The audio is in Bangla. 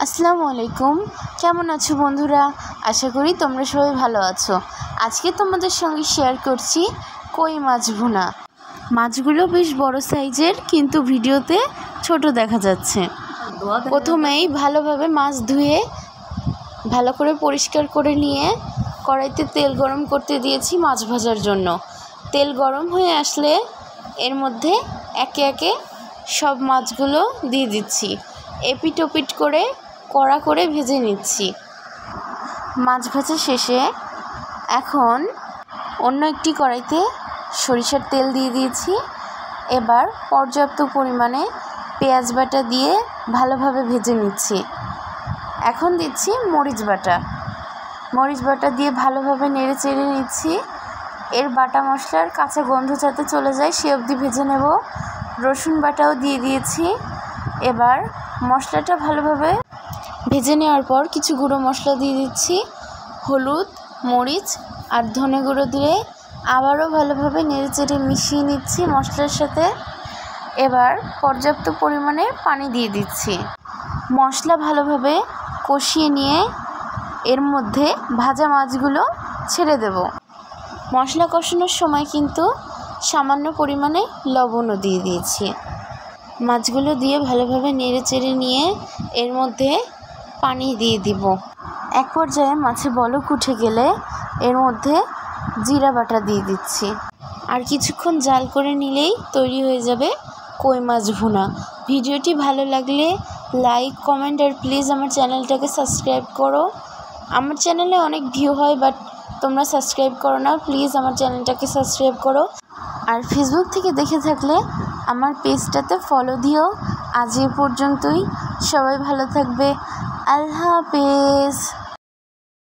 আসসালামু আলাইকুম। কেমন আছো বন্ধুরা? আশা করি তোমরা সবাই ভালো আছো। আজকে তোমাদের সঙ্গে শেয়ার করছি কই মাছ ভুনা। মাছগুলো বেশ বড় সাইজের, কিন্তু ভিডিওতে ছোট দেখা যাচ্ছে। প্রথমেই ভালোভাবে মাছ ধুয়ে ভালো করে পরিষ্কার করে নিয়ে কড়াইতে তেল গরম করতে দিয়েছি মাছ ভাজার জন্য। তেল গরম হয়ে আসলে এর মধ্যে একে একে সব মাছগুলো দিয়ে দিচ্ছি। এপিট ওপিট করে কড়া করে ভেজে নিচ্ছি। মাছ ভাজা শেষে এখন অন্য একটি কড়াইতে সরিষার তেল দিয়ে দিয়েছি। এবার পর্যাপ্ত পরিমাণে পেঁয়াজ বাটা দিয়ে ভালোভাবে ভেজে নিচ্ছি। এখন দিচ্ছি মরিচ বাটা দিয়ে ভালোভাবে নেড়ে চেড়ে নিচ্ছি। এর বাটা মশলার কাঁচা গন্ধ যাতে চলে যায় সে অবধি ভেজে নেব। রসুন বাটাও দিয়ে দিয়েছি। এবার মশলাটা ভালোভাবে ভেজে নেওয়ার পর কিছু গুঁড়ো মশলা দিয়ে দিচ্ছি। হলুদ, মরিচ আর ধনে গুঁড়ো দিয়ে আবারও ভালোভাবে নেড়েচেড়ে মিশিয়ে নিচ্ছি মশলার সাথে। এবার পর্যাপ্ত পরিমাণে পানি দিয়ে দিচ্ছি। মশলা ভালোভাবে কষিয়ে নিয়ে এর মধ্যে ভাজা মাছগুলো ছেড়ে দেব। মশলা কষানোর সময় কিন্তু সামান্য পরিমাণে লবণও দিয়ে দিয়েছি। মাছগুলো দিয়ে ভালোভাবে নেড়েচেড়ে নিয়ে এর মধ্যে পানি দিয়ে দিব। এক পর্যায়ে মাছে বলক উঠে গেলে এর মধ্যে জিরা বাটা দিয়ে দিচ্ছি। আর কিছুক্ষণ জাল করে নিলেই তৈরি হয়ে যাবে কই মাছ ভুনা। ভিডিওটি ভালো লাগলে লাইক, কমেন্ট আর প্লিজ আমার চ্যানেলটাকে সাবস্ক্রাইব করো। আমার চ্যানেলে অনেক ভিউ হয়, বাট তোমরা সাবস্ক্রাইব করো না। প্লিজ আমার চ্যানেলটাকে সাবস্ক্রাইব করো। আর ফেসবুক থেকে দেখে থাকলে আমার পেজটাতে ফলো দিও। আজ এ পর্যন্তই। সবাই ভালো থাকবে। আল্লাহ হাফেজ।